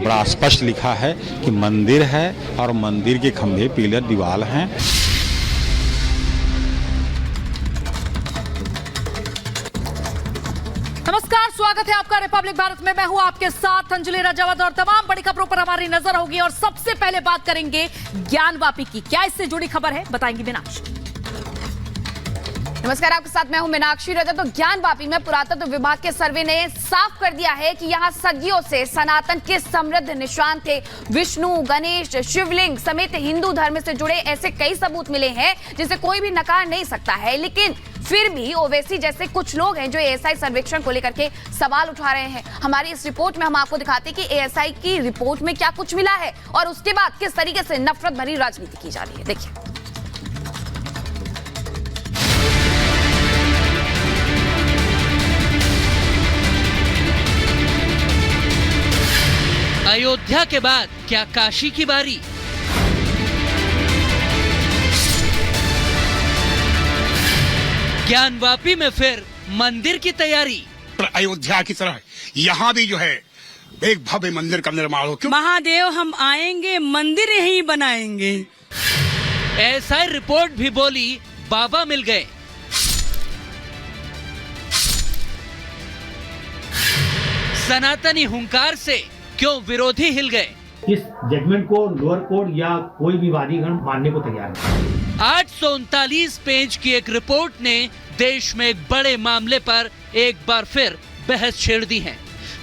बड़ा स्पष्ट लिखा है कि मंदिर है और मंदिर के खंभे पिलर दीवार हैं। नमस्कार, स्वागत है आपका रिपब्लिक भारत में। मैं हूं आपके साथ अंजलि राजावत और तमाम बड़ी खबरों पर हमारी नजर होगी। और सबसे पहले बात करेंगे ज्ञानवापी की। क्या इससे जुड़ी खबर है, बताएंगी मीनाक्षी। नमस्कार, आपके साथ मैं हूं मीनाक्षी रजत। तो ज्ञानवापी में पुरातत्व विभाग के सर्वे ने साफ कर दिया है कि यहां सदियों से सनातन के समृद्ध निशान थे। विष्णु, गणेश, शिवलिंग समेत हिंदू धर्म से जुड़े ऐसे कई सबूत मिले हैं जिसे कोई भी नकार नहीं सकता है। लेकिन फिर भी ओवैसी जैसे कुछ लोग हैं जो एएसआई सर्वेक्षण को लेकर के सवाल उठा रहे हैं। हमारी इस रिपोर्ट में हम आपको दिखाते हैं कि एएसआई की रिपोर्ट में क्या कुछ मिला है और उसके बाद किस तरीके से नफरत भरी राजनीति की जा रही है। देखिए, अयोध्या के बाद क्या काशी की बारी? ज्ञानवापी में फिर मंदिर की तैयारी। अयोध्या की तरह यहाँ भी जो है एक भव्य मंदिर का निर्माण हो। क्यों? महादेव हम आएंगे, मंदिर यहीं बनाएंगे। एएसआई रिपोर्ट भी बोली, बाबा मिल गए। सनातनी हुंकार से क्यों विरोधी हिल गए? इस जजमेंट को लोअर कोर्ट या कोई भी वादीगण मानने को तैयार नहीं। 839 पेज की एक रिपोर्ट ने देश में एक बड़े मामले पर एक बार फिर बहस छेड़ दी है।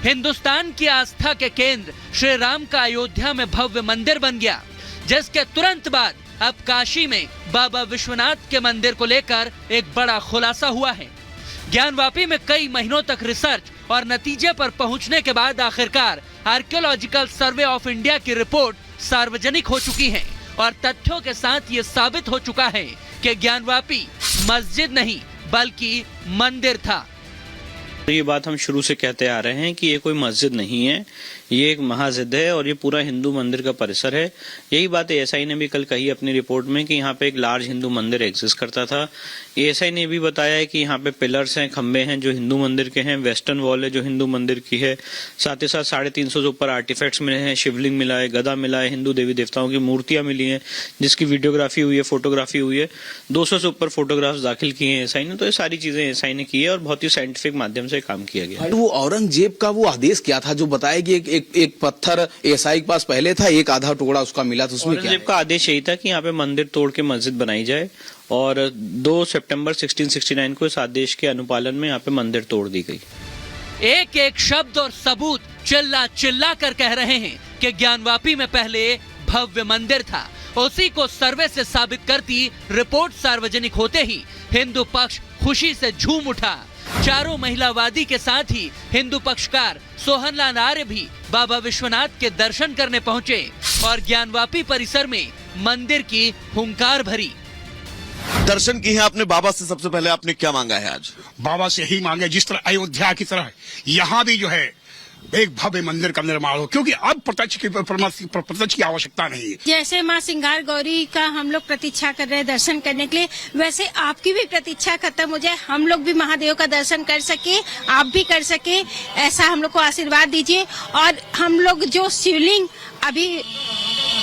हिंदुस्तान की आस्था के केंद्र श्री राम का अयोध्या में भव्य मंदिर बन गया, जिसके तुरंत बाद अब काशी में बाबा विश्वनाथ के मंदिर को लेकर एक बड़ा खुलासा हुआ है। ज्ञानवापी में कई महीनों तक रिसर्च और नतीजे पर पहुंचने के बाद आखिरकार आर्कियोलॉजिकल सर्वे ऑफ इंडिया की रिपोर्ट सार्वजनिक हो चुकी है और तथ्यों के साथ ये साबित हो चुका है कि ज्ञानवापी मस्जिद नहीं बल्कि मंदिर था। ये बात हम शुरू से कहते आ रहे हैं कि ये कोई मस्जिद नहीं है, ये एक मस्जिद है और ये पूरा हिंदू मंदिर का परिसर है। यही बात एएसआई ने भी कल कही अपनी रिपोर्ट में कि यहाँ पे एक लार्ज हिंदू मंदिर एग्जिस्ट करता था। एएसआई ने भी बताया है कि यहाँ पे पिलर्स हैं, खंबे हैं जो हिंदू मंदिर के हैं, वेस्टर्न वॉल है जो हिंदू मंदिर की है, साथ ही साथ 350 से ऊपर आर्टिफैक्ट्स मिले हैं, शिवलिंग मिला है, गदा मिला है, हिंदू देवी देवताओं की मूर्तियां मिली हैं जिसकी वीडियोग्राफी हुई है, फोटोग्राफी हुई है, 200 से ऊपर फोटोग्राफ्स दाखिल किए हैं एएसआई ने। तो ये सारी चीजें एएसआई ने की है और बहुत ही साइंटिफिक माध्यम से काम किया गया। वो औरंगजेब का वो आदेश क्या था जो बताया कि एक पत्थर एएसआई के पास पहले था, एक आधा टुकड़ा उसका मिला, तो उसमें औरंगजेब का आदेश यही था कि यहाँ पे मंदिर तोड़ के मस्जिद बनाई जाए और 2 सितंबर 1669 को इस आदेश के अनुपालन में यहाँ पे मंदिर तोड़ दी गई। एक एक शब्द और सबूत चिल्ला चिल्ला कर कह रहे हैं कि ज्ञानवापी में पहले भव्य मंदिर था। उसी को सर्वे से साबित करती रिपोर्ट सार्वजनिक होते ही हिंदू पक्ष खुशी से झूम उठा। चारों महिलावादी के साथ ही हिंदू पक्षकार सोहनलाल आर्य भी बाबा विश्वनाथ के दर्शन करने पहुंचे और ज्ञानवापी परिसर में मंदिर की हुंकार भरी। दर्शन किए हैं आपने बाबा से, सबसे पहले आपने क्या मांगा है आज? बाबा से यही मांगे जिस तरह अयोध्या की तरह यहाँ भी जो है एक भव्य मंदिर का निर्माण हो, क्योंकि अब प्रत्यक्ष की आवश्यकता नहीं है। जैसे माँ सिंगार गौरी का हम लोग प्रतीक्षा कर रहे हैं दर्शन करने के लिए, वैसे आपकी भी प्रतीक्षा खत्म हो जाए, हम लोग भी महादेव का दर्शन कर सके, आप भी कर सके, ऐसा हम लोग को आशीर्वाद दीजिए। और हम लोग जो शिवलिंग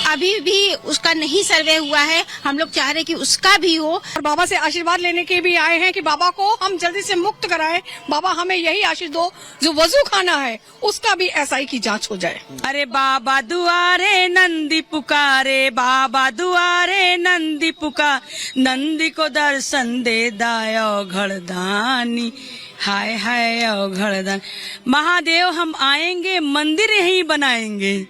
अभी भी उसका नहीं सर्वे हुआ है, हम लोग चाह रहे कि उसका भी हो। और बाबा से आशीर्वाद लेने के भी आए हैं कि बाबा को हम जल्दी से मुक्त कराएं। बाबा हमें यही आशीष दो, जो वजू खाना है उसका भी एसआई की जांच हो जाए। अरे बाबा दुआरे नंदी पुकारे, बाबा दुआरे नंदी पुकार, नंदी को दर्शन दे दायो घड़दानी, हाय हाय घड़दान। महादेव हम आएंगे, मंदिर यहीं बनाएंगे।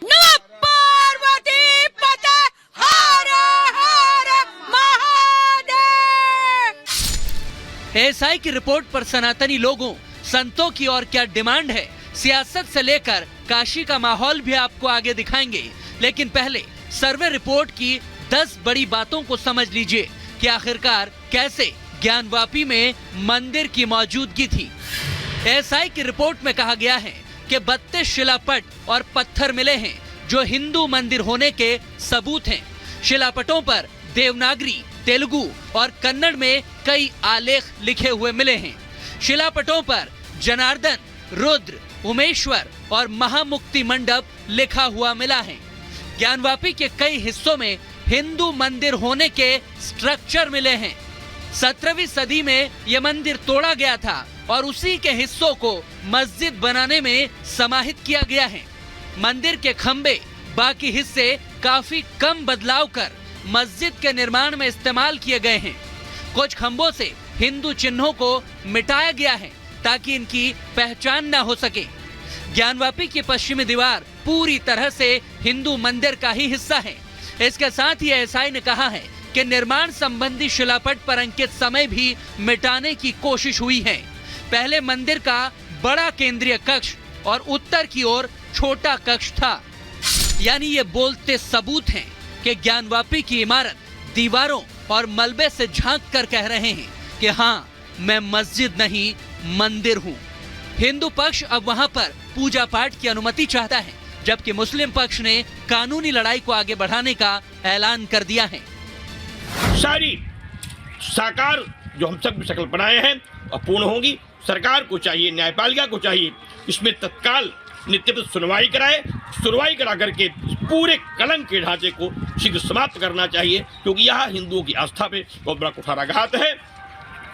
एएसआई की रिपोर्ट पर सनातनी लोगों, संतों की और क्या डिमांड है, सियासत से लेकर काशी का माहौल भी आपको आगे दिखाएंगे। लेकिन पहले सर्वे रिपोर्ट की 10 बड़ी बातों को समझ लीजिए कि आखिरकार कैसे ज्ञानवापी में मंदिर की मौजूदगी थी। एएसआई की रिपोर्ट में कहा गया है कि 32 शिलापट और पत्थर मिले हैं जो हिंदू मंदिर होने के सबूत हैं। शिलापटों पर देवनागरी, तेलुगु और कन्नड़ में कई आलेख लिखे हुए मिले हैं। शिलापटों पर जनार्दन, रुद्र, उमेश्वर और महामुक्ति मंडप लिखा हुआ मिला है। ज्ञानवापी के कई हिस्सों में हिंदू मंदिर होने के स्ट्रक्चर मिले हैं। 17वीं सदी में यह मंदिर तोड़ा गया था और उसी के हिस्सों को मस्जिद बनाने में समाहित किया गया है। मंदिर के खंबे बाकी हिस्से काफी कम बदलाव कर मस्जिद के निर्माण में इस्तेमाल किए गए हैं। कुछ खंबों से हिंदू चिन्हों को मिटाया गया है ताकि इनकी पहचान न हो सके। ज्ञानवापी की पश्चिमी दीवार पूरी तरह से हिंदू मंदिर का ही हिस्सा है। इसके साथ ही एएसआई ने कहा है कि निर्माण संबंधी शिलापट पर अंकित समय भी मिटाने की कोशिश हुई है। पहले मंदिर का बड़ा केंद्रीय कक्ष और उत्तर की ओर छोटा कक्ष था। यानी ये बोलते सबूत हैं कि ज्ञानवापी की इमारत दीवारों और मलबे से झांक कर कह रहे हैं कि हाँ, मैं मस्जिद नहीं मंदिर हूँ। हिंदू पक्ष अब वहाँ पर पूजा पाठ की अनुमति चाहता है, जबकि मुस्लिम पक्ष ने कानूनी लड़ाई को आगे बढ़ाने का ऐलान कर दिया है। सारी साकार जो हम सब शक्ल बनाए हैं अपूर्ण होंगी। सरकार को चाहिए, न्यायपालिका को चाहिए, इसमें तत्काल नित्य सुनवाई कराए। सुनवाई करा करके पूरे कलंक के ढांचे को शीघ्र समाप्त करना चाहिए, क्योंकि यह हिंदुओं की आस्था पे बहुत बड़ा कुठाराघात है।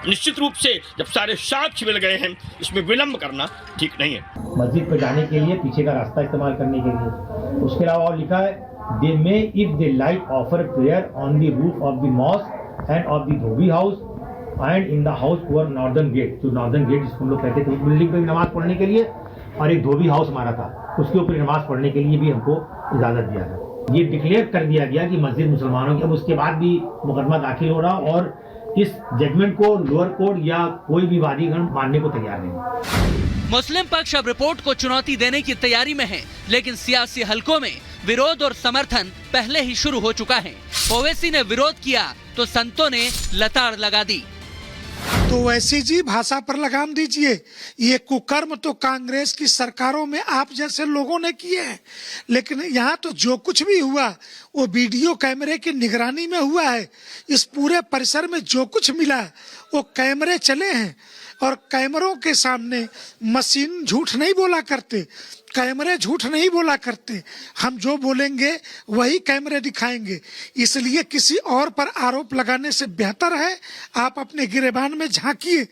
निश्चित रूप से जब सारे साक्ष्य मिल गए हैं, इसमें विलंब करना ठीक नहीं है। मस्जिद पर जाने के लिए पीछे का रास्ता इस्तेमाल करने के लिए। उसके अलावा और लिखा है, they may if they like offer prayer on the roof of the mosque and of the dhobi house and in the house over northern gate. जो नॉर्दर्न गेट जिसको हम लोग कहते थे, उस बिल्डिंग पर नमाज पढ़ने के लिए, और एक धोबी हाउस हमारा था, उसके ऊपर नमाज पढ़ने के लिए भी हमको इजाजत दिया था। ये डिक्लेयर कर दिया गया कि मस्जिद मुसलमानों की। अब उसके बाद भी मुकदमा दाखिल हो रहा और इस जजमेंट को लोअर कोर्ट या कोई भी वादीगण मानने को तैयार नहीं। मुस्लिम पक्ष अब रिपोर्ट को चुनौती देने की तैयारी में है, लेकिन सियासी हलकों में विरोध और समर्थन पहले ही शुरू हो चुका है। ओवैसी ने विरोध किया तो संतों ने लताड़ लगा दी। तो वैसी जी भाषा पर लगाम दीजिए। ये कुकर्म तो कांग्रेस की सरकारों में आप जैसे लोगों ने किए हैं, लेकिन यहाँ तो जो कुछ भी हुआ वो वीडियो कैमरे की निगरानी में हुआ है। इस पूरे परिसर में जो कुछ मिला वो कैमरे चले हैं, और कैमरों के सामने मशीन झूठ नहीं बोला करते, कैमरे झूठ नहीं बोला करते। हम जो बोलेंगे वही कैमरे दिखाएंगे। इसलिए किसी और पर आरोप लगाने से बेहतर है आप अपने गिरेबान में झांकिए।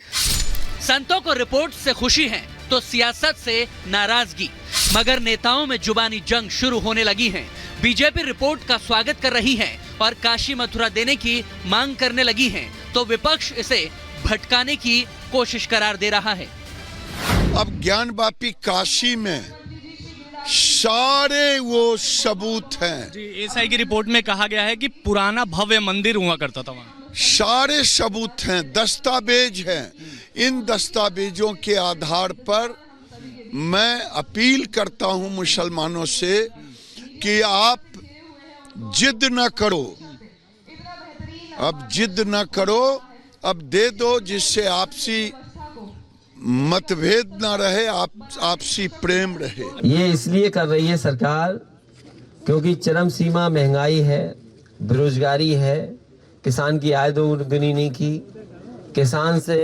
संतों को रिपोर्ट से खुशी है तो सियासत से नाराजगी, मगर नेताओं में जुबानी जंग शुरू होने लगी है। बीजेपी रिपोर्ट का स्वागत कर रही है और काशी मथुरा देने की मांग करने लगी है, तो विपक्ष इसे भटकाने की कोशिश करार दे रहा है। अब ज्ञानवापी काशी में सारे वो सबूत हैं। जी, एएसआई की रिपोर्ट में कहा गया है कि पुराना भव्य मंदिर हुआ करता था वहाँ। सारे सबूत हैं, दस्तावेज हैं। इन दस्तावेजों के आधार पर मैं अपील करता हूं मुसलमानों से कि आप जिद न करो, अब जिद न करो, अब दे दो, जिससे आपसी मतभेद ना रहे, आपसी प्रेम रहे। ये इसलिए कर रही है सरकार क्योंकि चरम सीमा महंगाई है, बेरोजगारी है, किसान की आय दोगुनी नहीं की। किसान से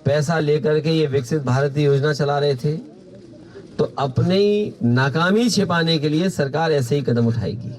पैसा लेकर के ये विकसित भारत योजना चला रहे थे, तो अपनी नाकामी छिपाने के लिए सरकार ऐसे ही कदम उठाएगी।